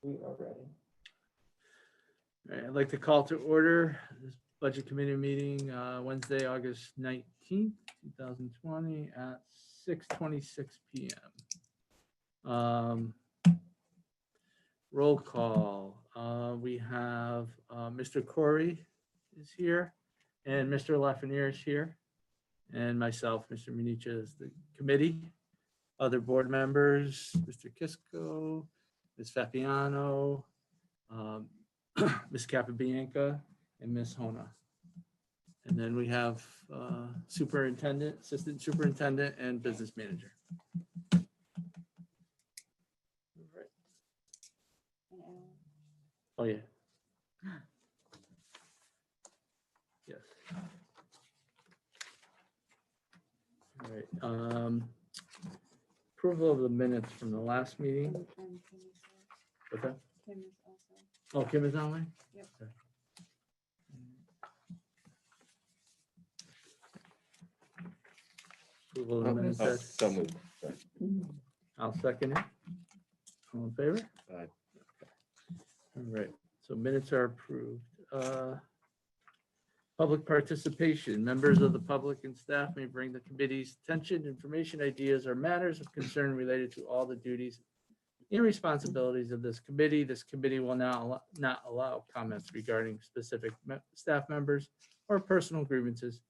We are ready. All right, I'd like to call to order this budget committee meeting Wednesday, August 19th, 2020 at 6:26 p.m. Roll call. We have Mr. Corey is here and Mr. Lafreniere is here, and myself, Mr. Municha, is the committee. Other board members, Mr. Kisco, Ms. Fapiano, Ms. Capabianca, and Ms. Hona. And then we have superintendent, assistant superintendent, and business manager. All right. Oh, yeah. Yes. All right. Approval of the minutes from the last meeting. What's that? Kim is also. Oh, Kim is online? Yep. Okay. Approval of the minutes. Oh, so moved. Sorry. I'll second it. All in favor? Aye. All right, so minutes are approved. Public participation. Members of the public and staff may bring the committee's attention, information, ideas, or matters of concern related to all the duties and responsibilities of this committee. This committee will now not allow comments regarding specific staff members or personal grievances.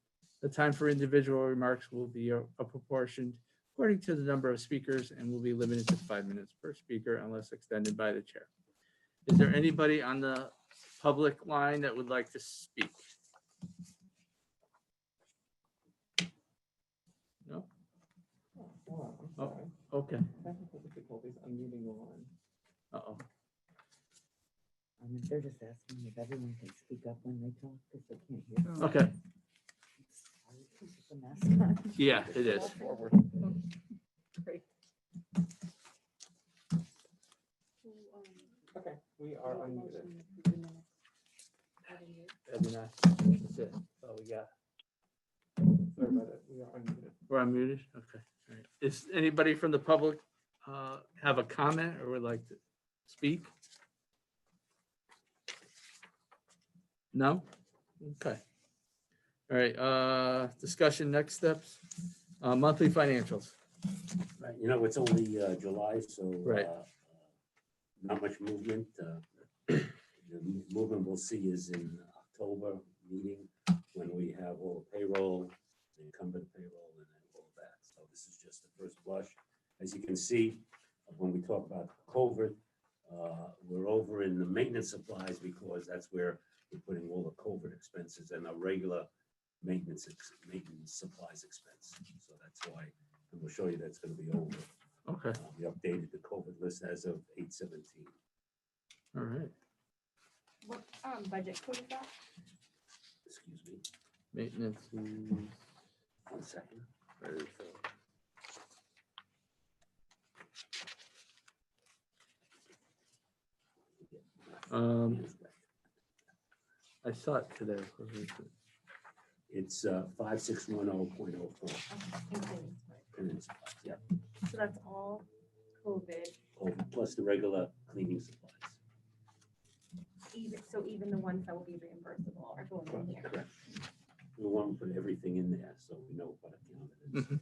The time for individual remarks will be proportioned according to the number of speakers and will be limited to 5 minutes per speaker unless extended by the chair. Is there anybody on the public line that would like to speak? No? Oh, I'm Oh. sorry. Okay. Technical difficulties. I'm muting the line. Uh-oh. They're just asking if everyone can speak up when they talk because they can't hear. Okay. Sorry, put the mask on. Yeah, it is. Forward. Great. Okay, we are unmuted. That'd be nice. That's it. Oh, we got. Sorry about it. We are unmuted. We're unmuted? Okay. All right. Is anybody from the public have a comment or would like to speak? No? Okay. All right, discussion, next steps, monthly financials. Right, you know, it's only July, so Right. Not much movement. The movement we'll see is in October meeting when we have all the payroll, the incumbent payroll, and then all of that. So this is just the first blush. As you can see, when we talk about COVID, we're over in the maintenance supplies because that's where we're putting all the COVID expenses and our regular maintenance supplies expense. So that's why, and we'll show you that's going to be over. Okay, We updated the COVID list as of 8/17. all right. What budget code is that? Excuse me, Maintenance is, 1 second. where is it? I saw it today. Where is it? It's 5610.04. Cleaning supplies, yeah, So that's all COVID, plus the regular cleaning supplies. even the ones that will be reimbursable are going in here. Correct. We want to put everything in there so we know what account it is. Mhm.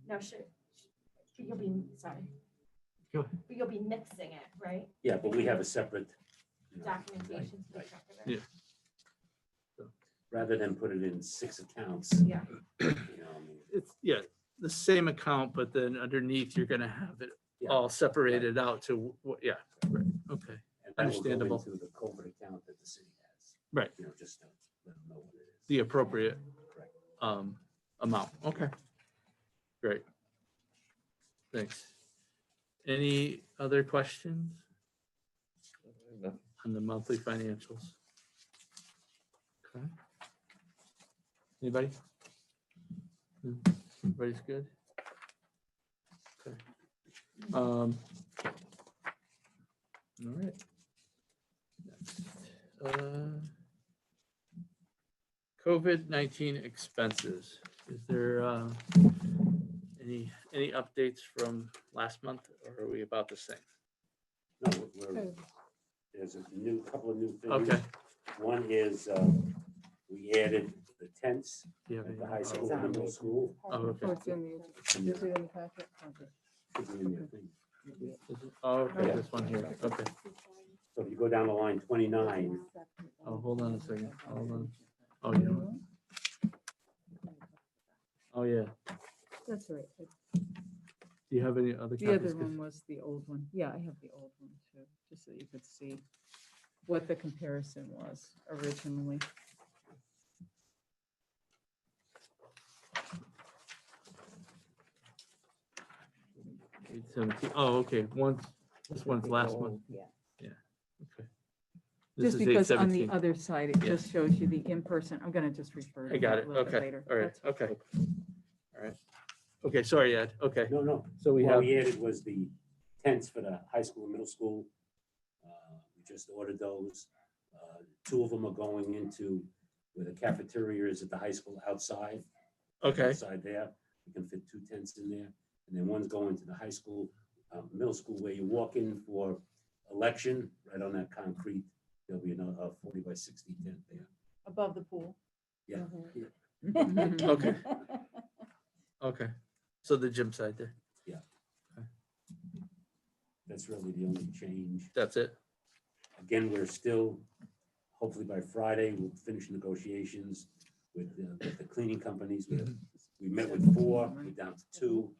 Now, you'll be, sorry. Go ahead. But you'll be mixing it, right? Yeah, but we have a separate, you know, Documentation to right. be track of it. Yeah. Rather than put it in 6 accounts, Yeah. you know, I mean, It's, yeah, the same account, but then underneath, you're gonna have it yeah. all separated out to, yeah, right, okay, And that will go understandable. into the COVID account that the city has. Right. You know, just to let them know what it is. the appropriate Correct. amount, okay. Great. Thanks. Any other questions on the monthly financials? Okay. Anybody? No? Everybody's good? Okay. All right. Next, COVID-19 expenses. Is there any updates from last month, or are we about the same? No, there's a couple of new things. Okay. One is, we added the tents Do you have at the any- high oh, school and middle school. Oh, okay. Oh, it's in the, is it in the packet? Okay. Should be in your thing. Oh, okay, this one here, okay. So if you go down to line 29, Oh, hold on a second, hold on. Oh, yeah, oh, yeah. That's right. Do you have any other The copies? other one was the old one. Yeah, I have the old one too, just so you could see what the comparison was originally. Eight 17. Oh, okay, this one's last one, Yeah. okay. This Just is because on the 817. other side, it Yeah. just shows you the in-person. I'm gonna just refer to I got that it, a little bit okay, later. all right, That's okay. okay. All right, okay, sorry, Ed, okay, no. so we What have, we added was the tents for the high school and middle school. We just ordered those. Two of them are going into where the cafeteria is at the high school outside. okay, Outside there, we can fit 2 tents in there. And then one's going to the high school, middle school, where you walk in for election, right on that concrete. There'll be a 40 by 60 tent there. Above the pool. Yeah. okay, okay. So the gym side there, That's really the only change. that's it? Again, we're still, hopefully by Friday, we'll finish negotiations with the cleaning companies. We met with 4, we're down to 2.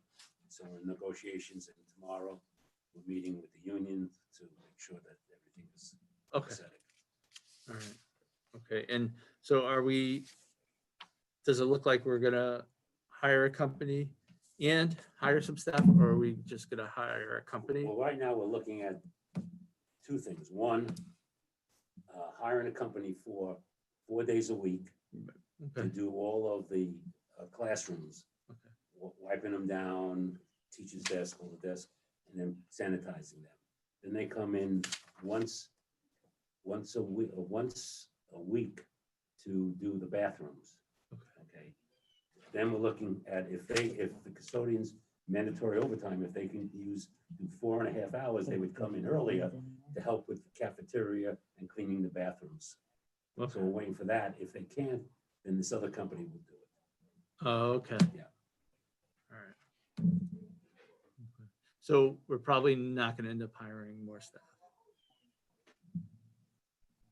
So we're in negotiations, and tomorrow we're meeting with the union to make sure that everything is Okay, set. all right, okay, and so are we, does it look like we're gonna hire a company and hire some staff, or are we just gonna hire a company? Well, right now, we're looking at 2 things. One, hiring a company for 4 days a week to Okay, do all of the classrooms, Okay. wiping them down, teacher's desk, all the desk, and then sanitizing them. Then they come in once a week to do the bathrooms. Okay. Then we're looking at if the custodians mandatory overtime, if they can do 4.5 hours, they would come in earlier to help with the cafeteria and cleaning the bathrooms. So okay, we're waiting for that. If they can't, then this other company will do it. oh, okay. Yeah. All right. Okay. So we're probably not gonna end up hiring more staff.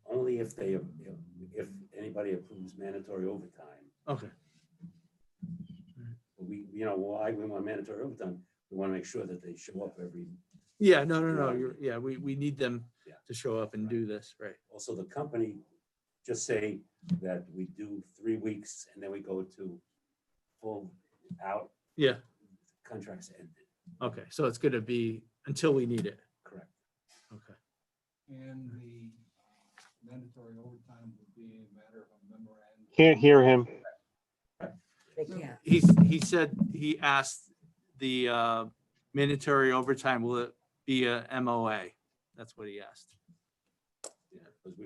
Only if anybody approves mandatory overtime. Okay, But why we want mandatory overtime, we want to make sure that they show up every, yeah, no, Yeah. yeah, we need them Yeah. to show up and do this, right? also the company, just say that we do 3 weeks and then we go to full out, Yeah, contracts ended, okay, so it's gonna be until we need it, correct? okay. And the mandatory overtime would be a matter of a memorandum. Can't hear him. They can't. He said, he asked the mandatory overtime, will it be a MOA? That's what he asked. Yeah, because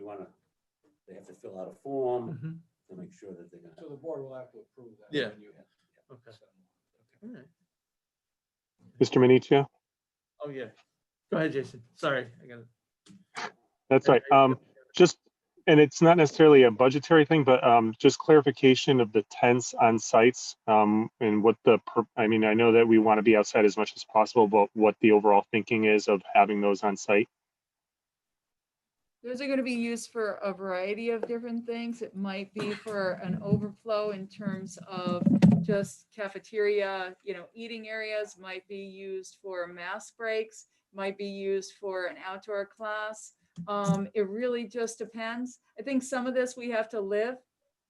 they have to fill out a form Mhm. to make sure that they're So gonna. the board will have to approve that. Yeah. when you Okay. send them. All right. Mr. Minichia? Oh, yeah. Go ahead, Jason. Sorry, I got it. That's right. Just, and it's not necessarily a budgetary thing, but just clarification of the tents on sites, and what I mean, I know that we want to be outside as much as possible, but what the overall thinking is of having those on site. Those are going to be used for a variety of different things. It might be for an overflow in terms of just cafeteria, eating areas, might be used for mask breaks, might be used for an outdoor class. It really just depends. I think some of this we have to live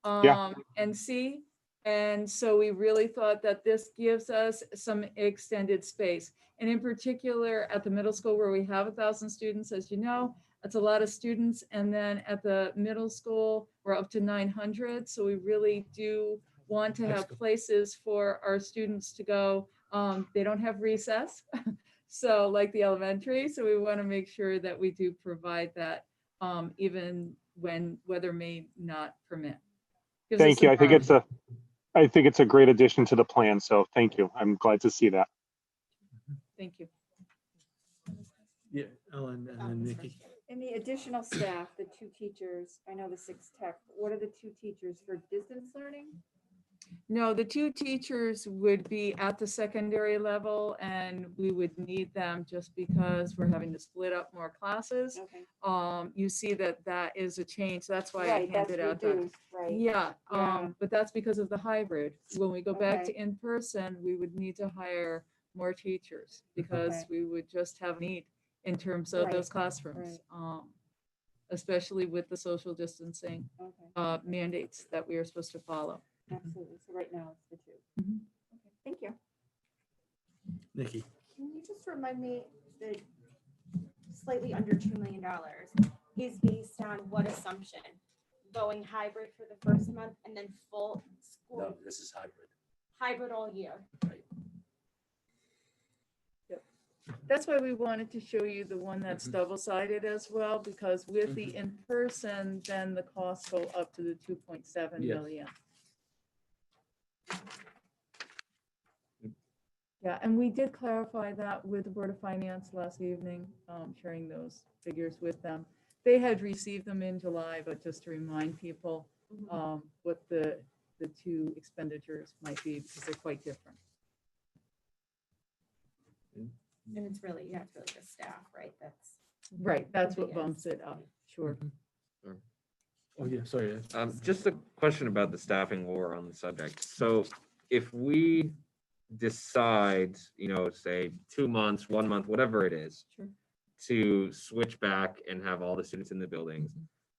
and see. And so we really thought that this gives us some extended space. And in particular, at the middle school where we have 1,000 students, as you know, that's a lot of students. And then at the middle school, we're up to 900. So we really do want to have places for our students to go. They don't have recess. So like the elementary, so we want to make sure that we do provide that even when weather may not permit. Gives us Thank you. some I think it's a great addition to the plan. So thank you. I'm glad to see that. Thank you. Yeah, Ellen and then Nikki. And the additional staff, the 2 teachers, I know the 6 tech, what are the 2 teachers for distance learning? No, the 2 teachers would be at the secondary level and we would need them just because we're having to split up more classes. Okay. You see that that is a change. That's why I Right, that's handed out that. reduced, right. Yeah, Yeah. but that's because of the hybrid. When we go back to Okay. in-person, we would need to hire more teachers because Okay. we would just have need in terms of Right, those classrooms. Especially with the social distancing Okay, mandates that we are supposed to follow. absolutely. So right now it's the 2. Mhm. Okay, thank you. Nikki. Can you just remind me that slightly under $2 million is based on what assumption? Going hybrid for the first month and then full No, school this is hybrid. hybrid all year? That's why we wanted to show you the one that's double-sided as well, because with the in-person, then the costs go up to the 2.7 Yes. million. Yeah, and we did clarify that with the Board of Finance last evening, sharing those figures with them. They had received them in July, but just to remind people what the 2 expenditures might be, because they're quite different. And it's really the staff, right? That's Right, that's The what biggest. bumps it up, sure. Oh, yeah, sorry. Just a question about the staffing war on the subject. So if we decide, say 2 months, 1 month, whatever it is, Sure. to switch back and have all the students in the buildings,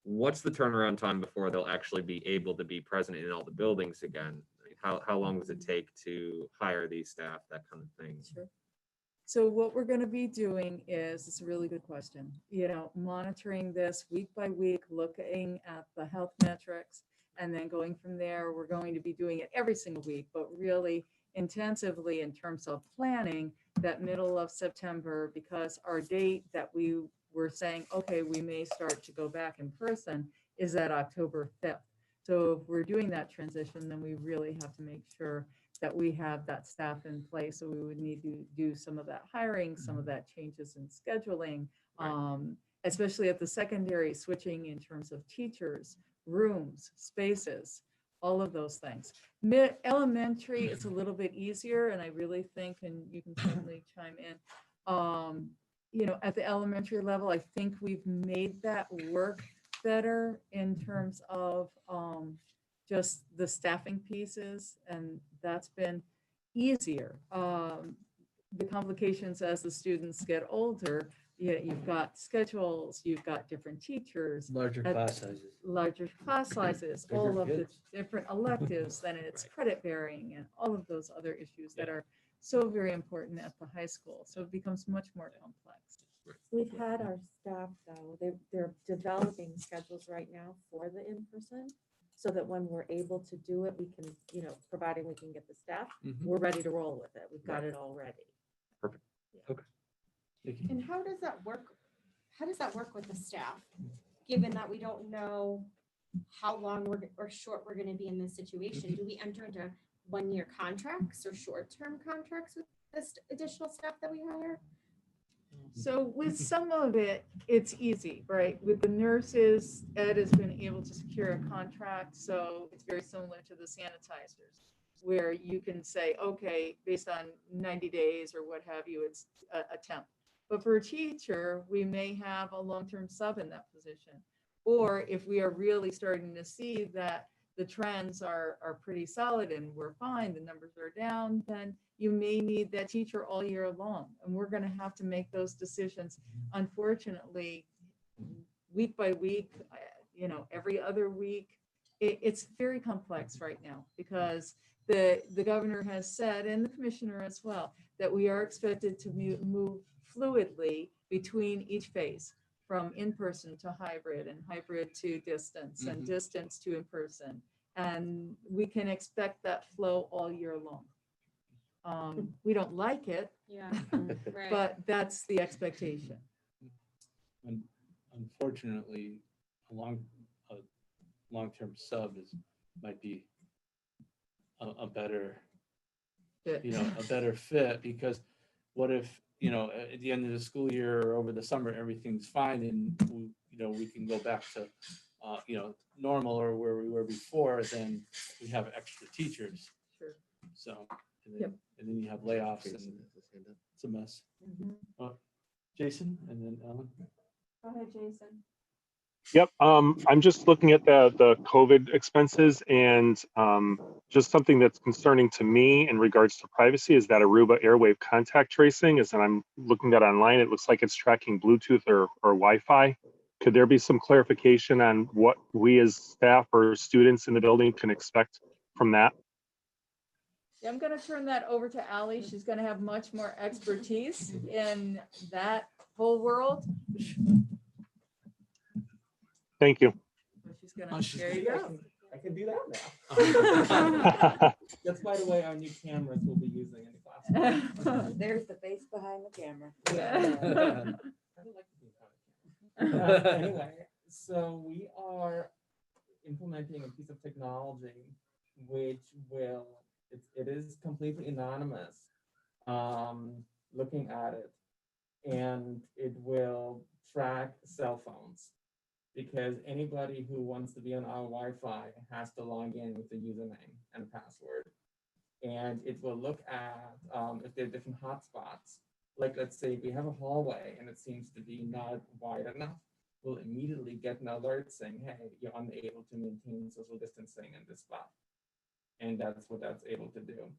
what's the turnaround time before they'll actually be able to be present in all the buildings again? How long does it take to hire these staff, that kind of thing? Sure. So what we're going to be doing is, it's a really good question, monitoring this week by week, looking at the health metrics, and then going from there. We're going to be doing it every single week, but really intensively in terms of planning that middle of September, because our date that we were saying, okay, we may start to go back in person is at October 5th. So if we're doing that transition, then we really have to make sure that we have that staff in place. So we would need to do some of that hiring, some of that changes in scheduling, especially at the secondary, switching in terms of teachers, rooms, spaces, all of those things. Elementary, it's a little bit easier, and I really think, and you can certainly chime in, at the elementary level, I think we've made that work better in terms of just the staffing pieces, and that's been easier. The complications as the students get older, you've got schedules, you've got different teachers, Larger class sizes. larger class sizes, Bigger all of the kids. different electives, then it's credit bearing and all of those other issues that are so very important at the high school. So it becomes much more complex. We've had our staff though, they're developing schedules right now for the in-person, so that when we're able to do it, we can, providing we can get the staff, we're ready to roll with it. We've got it all ready. Nikki. And how does that work? How does that work with the staff? Given that we don't know how long or short we're going to be in this situation, do we enter into 1-year contracts or short-term contracts with this additional staff that we hire? So with some of it, it's easy, right? With the nurses, Ed has been able to secure a contract, so it's very similar to the sanitizers, where you can say, okay, based on 90 days or what have you, it's a temp. But for a teacher, we may have a long-term sub in that position. Or if we are really starting to see that the trends are pretty solid and we're fine, the numbers are down, then you may need that teacher all year long. And we're going to have to make those decisions. Unfortunately, week by week, every other week, it's very complex right now because the governor has said, and the commissioner as well, that we are expected to move fluidly between each phase, from in-person to hybrid and hybrid to distance and distance to in-person. And we can expect that flow all year long. We don't like it, Yeah, but that's the expectation. Unfortunately, a long-term sub might be a better, Fit. a better fit, because what if at the end of the school year or over the summer, everything's fine and we can go back to, normal or where we were before, then we have extra teachers. Sure. So, Yep. and then you have layoffs and Jason has his hand up. it's a mess. Mhm. Jason and then Ellen. Go ahead, Jason. Yep, I'm just looking at the COVID expenses and just something that's concerning to me in regards to privacy is that Aruba airwave contact tracing is, and I'm looking at online, it looks like it's tracking Bluetooth or Wi-Fi. Could there be some clarification on what we as staff or students in the building can expect from that? Yeah, I'm gonna turn that over to Ally. She's gonna have much more expertise in that whole world. Thank you. So she's gonna, Oh, she's there you go. I can do that now. That's, by the way, our new cameras we'll be using in the classroom. There's the face behind the camera. I would like to be in front of camera. Anyway, so we are implementing a piece of technology which will, it is completely anonymous, looking at it, and it will track cell phones. Because anybody who wants to be on our Wi-Fi has to log in with the username and password. And it will look at if there are different hotspots. Like, let's say we have a hallway and it seems to be not wide enough, we'll immediately get an alert saying, hey, you're unable to maintain social distancing in this spot. And that's what that's able to do.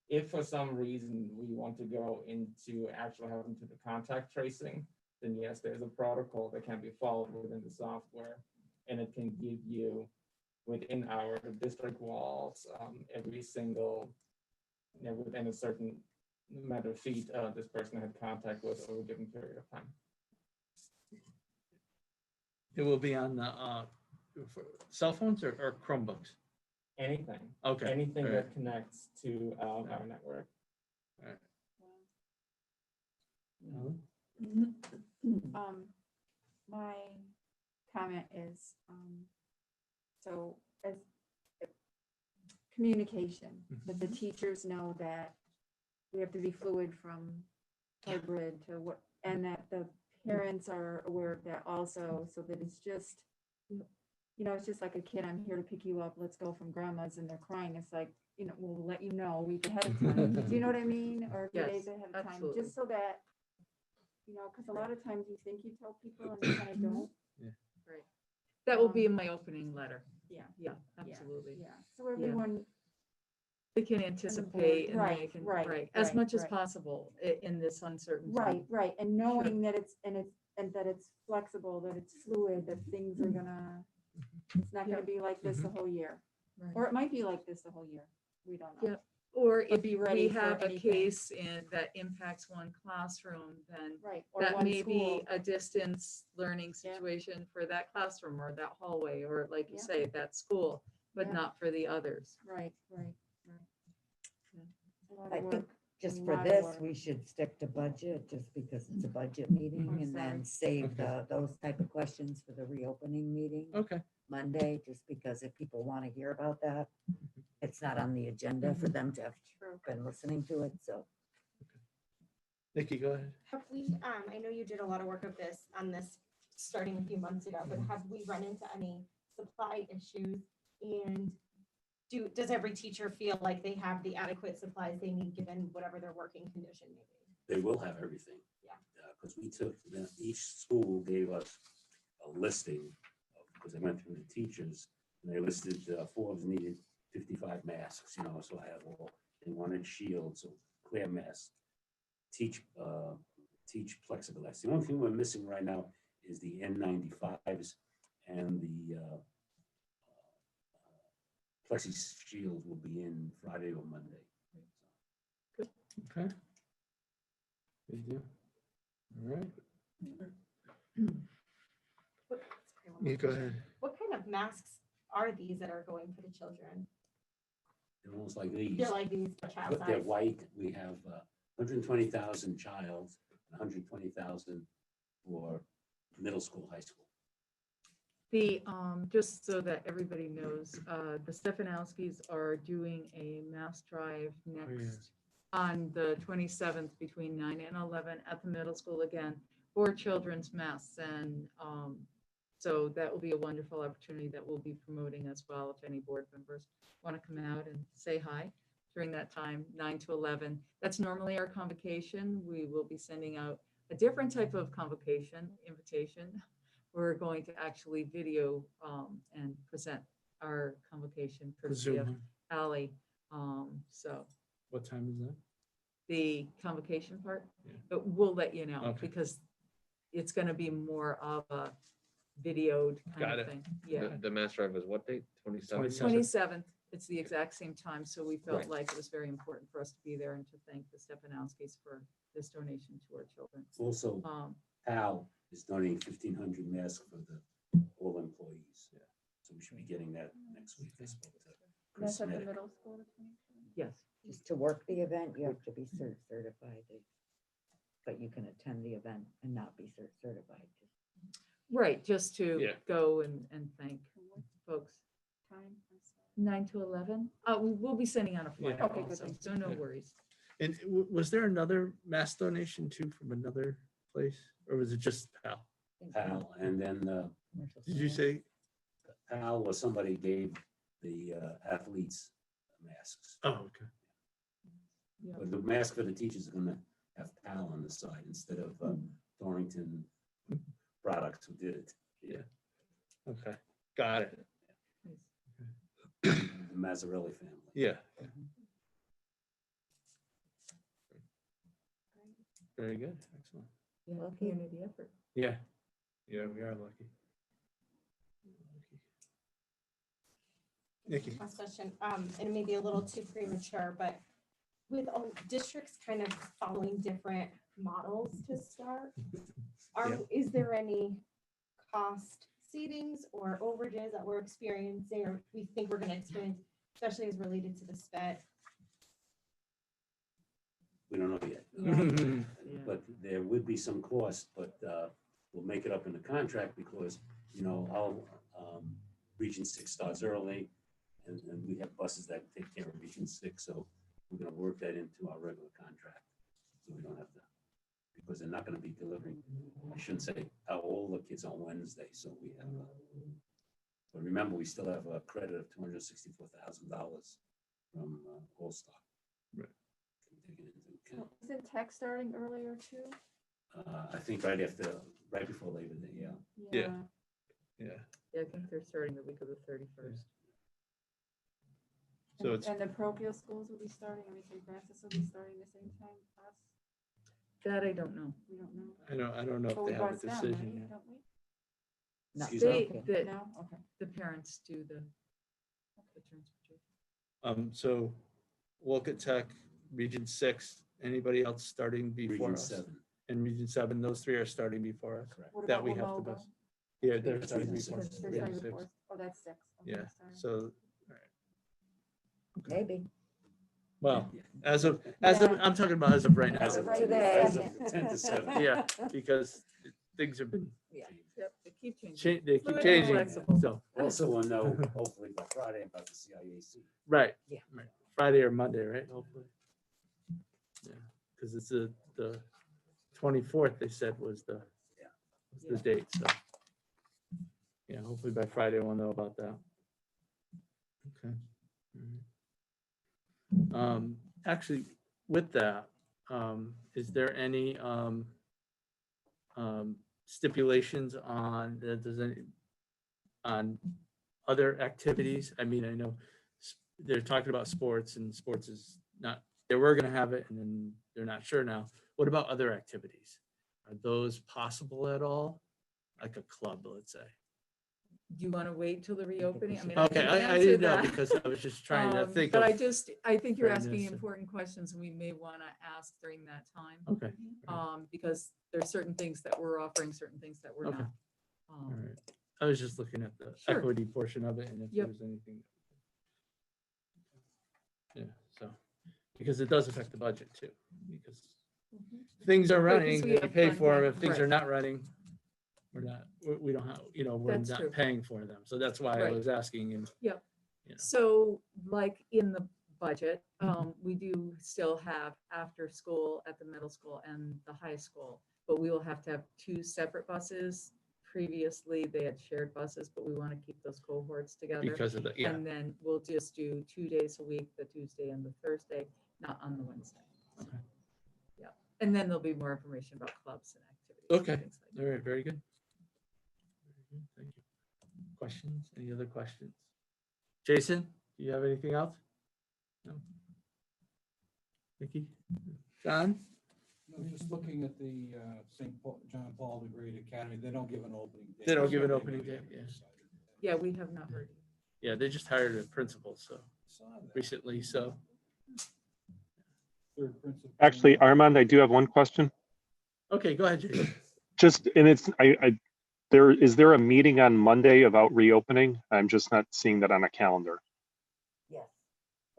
If for some reason we want to go into actually having to do contact tracing, then yes, there's a protocol that can be followed within the software, and it can give you within our district walls every single, within a certain amount of feet, this person had contact with over a given period of time. It will be on the for cell phones or Chromebooks. Anything, Okay. anything all right. that connects to our network. Ellen? My comment is, so as communication, that the teachers know that we have to be fluid from hybrid to what, and that the parents are aware of that also, so that it's just, it's just like a kid, I'm here to pick you up, let's go from grandma's, and they're crying, it's like, we'll let you know a week ahead of time. Do you know what I mean? Or a few Yes, days ahead of time, absolutely. just so that, because a lot of times you think you tell people and you kind of don't. Right. That will be in my opening letter. Yeah. Yeah, absolutely. Yeah, so everyone, They can anticipate and they right, can, right, right, as right, much as right. possible in this uncertain time. right, and knowing that and that it's flexible, that it's fluid, that things are gonna, it's not gonna Yep. be like this the whole year. Right. Or it might be like this the whole year, we don't know. Yep. Or But if be we ready for have a anything. case that impacts one classroom, then Right, or that one may be school, a distance learning Yeah. situation for that classroom or that hallway, or like you Yeah. say, that school, but Yeah. not for the others. right. A lot of I work, think just a for lot of this, work. we should stick to budget, just because it's a budget meeting, I'm and then sorry. save those type of questions for the reopening meeting Okay. Monday, just because if people want to hear about that, it's not on the agenda for them to have True. been listening to it, so. Nikki, go ahead. Have we, I know you did a lot of work on this starting a few months ago, but have we run into any supply issues? And does every teacher feel like they have the adequate supplies they need given whatever their working condition may be? They will have everything. Yeah. Because we took, each school gave us a listing, because they went through the teachers, and they listed 4 of them needed 55 masks, so I have all, they wanted shields, so clear masks. Teach plexiglass. The only thing we're missing right now is the N95s and the plexi shield will be in Friday or Monday. Okay. Good deal. All right. You go ahead. What kind of masks are these that are going for the children? They're almost like these, They're like these for child but they're size. white. We have 120,000 child, 120,000 for middle school, high school. The, just so that everybody knows, the Stefanowskis are doing a mass drive next on the 27th between 9 and 11 at the middle school again for children's masks. And so that will be a wonderful opportunity that we'll be promoting as well. If any board members want to come out and say hi during that time, 9 to 11. That's normally our convocation. We will be sending out a different type of convocation invitation. We're going to actually video and present our convocation courtesy of Zoom. Ally. So What time is that? the convocation part, Yeah. but we'll let you know Okay. because it's going to be more of a videoed Got kind it. of thing. Yeah. The mass drive was what date? 27? 27th, it's the exact same time, so we felt Right. like it was very important for us to be there and to thank the Stepanowskis for this donation to our children. Also, PAL is donating 1,500 masks for all employees. So we should be getting that next week. I spoke to Chris That's at the Medic. middle school. the 22nd? Yes, Just to work the event, you have to be certified. But you can attend the event and not be certified. right, just to Yeah. go and thank folks. Time. 9 to 11, we'll be sending out a flyer Yeah. Okay, good, also, thanks. so no Yeah. worries. And was there another mass donation too from another place, or was it just PAL? PAL, and then Did you say? PAL or somebody gave the athletes masks. Oh, okay. Yeah. But the mask for the teachers are gonna have PAL on the side instead of Torrington products who did it. Okay. Got it. The Mazzarelli family. Yeah. Very good. Excellent. Yeah, Lucky. community effort. Yeah. Yeah, we are lucky. Nikki. Last question, and it may be a little too premature, but with all districts kind of following different models to start, is there any cost seedings or overages that we're experiencing or we think we're gonna experience, especially as related to the sped? We don't know yet. Yeah. But there would be some cost, but we'll make it up in the contract because, our Region 6 starts early and we have buses that take care of Region 6, so we're gonna work that into our regular contract. So we don't have to, because they're not gonna be delivering, I shouldn't say, all the kids on Wednesday, so we have, but remember, we still have a credit of $264,000 from All-Star. Right. Take it into account. Isn't tech starting earlier too? I think right before Labor Day, yeah. Yeah. Yeah. Yeah, I think they're starting the week of the 31st. So it's, And the parochial schools will be starting, St. Francis will be starting the same time us? That I don't know. We don't know. I don't know But if we they have a bus them, decision right? yet. Don't we? Not Excuse They, me? the, No, okay. the parents do the transportation. So Wolcott Tech, Region 6, anybody else starting before Region us? 7. And Region 7, those three are starting before us. Correct. What That about we have to Wamoga? bus. Yeah, they're That's starting Region before. six. us, They're Region starting 6. before. Oh, that's 6. Okay, Yeah, sorry. so, all right. Maybe. Well, Yeah. I'm talking about as of right now. As of Right today, as there. of 10 to 7. Yeah, because things have been, Yep, they keep changing. they keep Fluid and changing, flexible. so, Also, we'll know hopefully by Friday about the CIAC. right. Yeah. right. Friday or Monday, right, hopefully. Yeah, because it's the 24th, they said was the date, so. Yeah, hopefully by Friday we'll know about that. Okay. All right. Actually, with that, is there any stipulations on, on other activities? I mean, I know they're talking about sports and sports is not, they were gonna have it and then they're not sure now. What about other activities? Are those possible at all? Like a club, let's say? Do you want to wait till the reopening? I mean, Okay, can I answer didn't know that. because I was just trying to think But of. I think you're trying to asking s- important questions and we may want to ask during that time. Okay, Because there's certain things that we're offering, certain things that we're Okay. not. all right. I was just looking at the Sure. equity portion of it and if there Yep. was anything. Yeah, so, because it does affect the budget too, because things are Right, 'cause running, we we have pay for them. funding, If things are right. not running, we don't have, we're That's not true. paying for them. So that's why I Right. was asking and. Yep. you know. So like in the budget. We do still have after school at the middle school and the high school, but we will have to have two separate buses. Previously, they had shared buses, but we want to keep those cohorts together. Because of the, yeah, And then we'll just do 2 days a week, the Tuesday and the Thursday, not on the Wednesday. Okay. Yeah, and then there'll be more information about clubs and activities. Okay. And things like that. all right, very good. Very good, thank you. Questions, any other questions? Jason, do you have anything else? No? Vicky? John? No, just looking at the St. Paul, John Paul the Great Academy, they don't give an opening date. They don't give an so opening we date, haven't yeah. decided yet. Yeah, we have not heard. Yeah, they just hired a principal, so Saw that. recently, so. Third principal. Actually, Armand, I do have one question. Okay, go ahead, Jason. Just, and it's, is there a meeting on Monday about reopening? I'm just not seeing that on a calendar. Yes,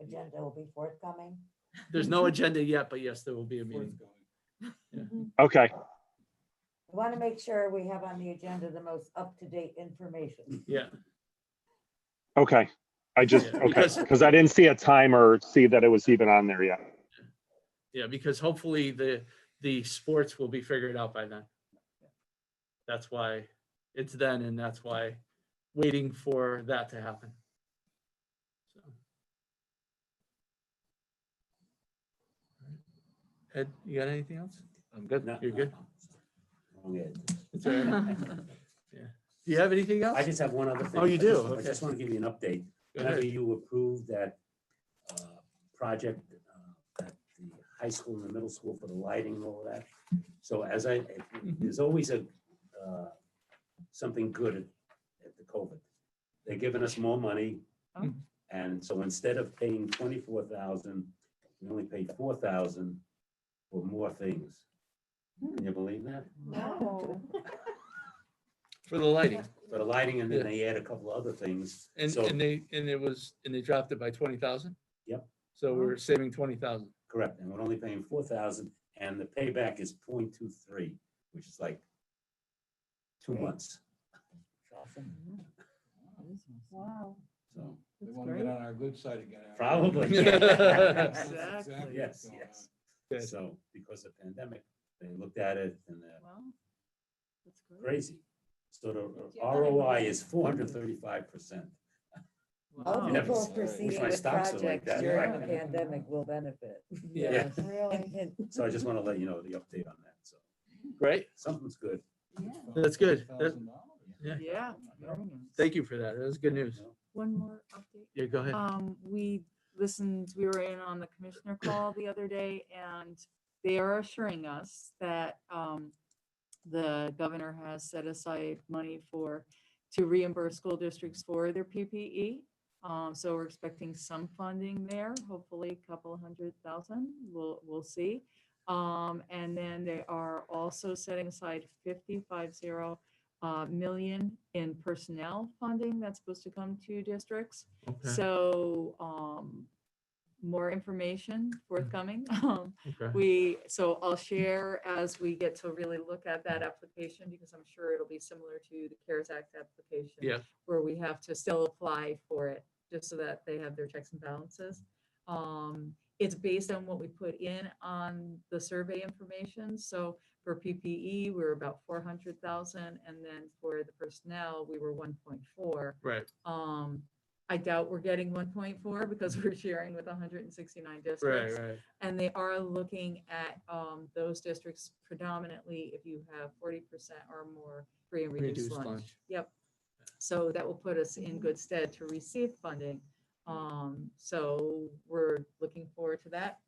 agenda will be forthcoming. There's no agenda yet, but yes, there will be a meeting. Forthgoing. Okay, We want to make sure we have on the agenda the most up-to-date information. Yeah, okay. I just, Yeah, okay, because- because I didn't see a time or see that it was even on there yet. yeah, because hopefully the sports will be figured out by then. That's why it's then, and that's why waiting for that to happen. So. Ed, you got anything else? I'm good. No, You're good? Wrong Ed. It's all right. Yeah. Do you have anything else? I just have one other thing. Oh, you do? I Okay. just want to give you an update. Go Whenever ahead. you approved that project at the high school and the middle school for the lighting and all of that. So there's always something good at the COVID. They're giving us more money. Oh. And so instead of paying 24,000, we only paid 4,000 for more things. Can you believe that? No. For the lighting. For the lighting, and then Yeah. they add a couple other things. And, So, and they dropped it by 20,000? Yep. So we're saving 20,000. correct, and we're only paying 4,000, and the payback is 0.23, which is like 2 months. Awesome. Wow. So, They That's want to get great. on our good side again. after- probably. That's Exactly. Yes, what's going yes. Good. So, because of pandemic, they looked at it and they're Well, that's great. crazy. So the Yeah. ROI is 435%. Wow. You never People s- wish proceeding my with stocks were like projects that. during Right. the pandemic will benefit. Yeah. Yes. Really? So I just want to let you know the update on that. So Great. something's good. That's good. That- $1,000. Yeah. Yeah. very nice. Thank you for that. That was good news. One more update. Yeah, go ahead. We were in on the commissioner call the other day, and they are assuring us that the governor has set aside money to reimburse school districts for their PPE. So we're expecting some funding there, hopefully a couple of $100,000. We'll see. And then they are also setting aside 50 million in personnel funding that's supposed to come to districts. Okay. So, more information forthcoming. Okay. So I'll share as we get to really look at that application, because I'm sure it'll be similar to the CARES Act application. Yeah. Where we have to still apply for it, just so that they have their checks and balances. It's based on what we put in on the survey information. So for PPE, we're about 400,000, and then for the personnel, we were 1.4. Right. I doubt we're getting 1.4 because we're sharing with 169 Right. districts. Right. And they are looking at those districts predominantly if you have 40% or more free and reduced Reduced lunch. lunch. Yep. So that will put us in good stead to receive funding. So we're looking forward to that.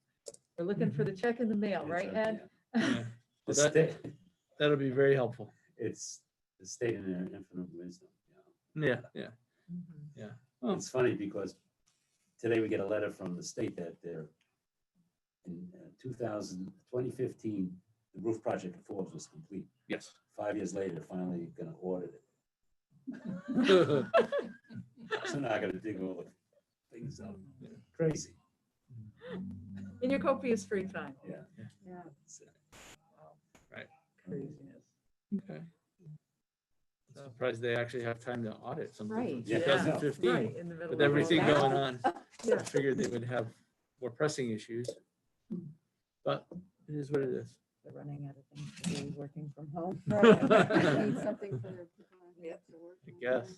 We're looking for the check in the mail, right, Ed? Yeah. The Well, that, state, that'll be very helpful. it's the state in their infinite wisdom. Yeah. Yeah. Mhm. Oh. It's funny because today we get a letter from the state that they're in 2015, the roof project at Forbes was complete. Yes. 5 years later, they're finally going to audit it. So now I got to dig all the things up. Crazy. In your copious free time. Yeah. Yeah. It's, Craziness. Okay. Surprised they actually have time to audit something Right. from Yeah. 2015. Right, in the middle With of all everything that. going on, I Yeah. figured they would have more pressing issues. But it is what it is. They're running out of things to do, working from home. Right. Need something for people on the to work I on. guess.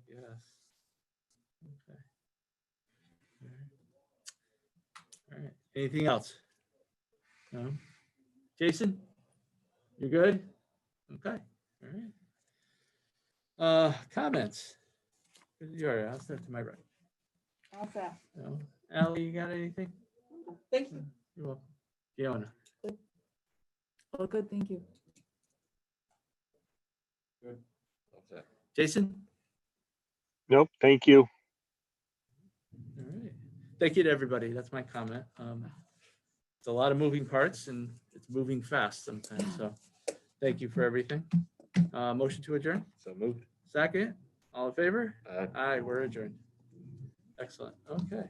Okay. All right. Anything else? No? Jason? You good? Okay. All right. Comments? You're, I'll start to my right. All set. No? Ally, you got anything? Thank you. You're welcome. Fiona? Oh, good, thank you. Jason? Nope, thank you. All right. Thank you to everybody. That's my comment. It's a lot of moving parts and it's moving fast sometimes. So thank you for everything. Motion to adjourn? So moved. Second? All in favor? Uh, Aye, we're adjourned. Excellent. Okay.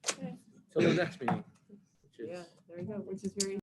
Okay. Till the next meeting. Which is Yeah, there you go, which is very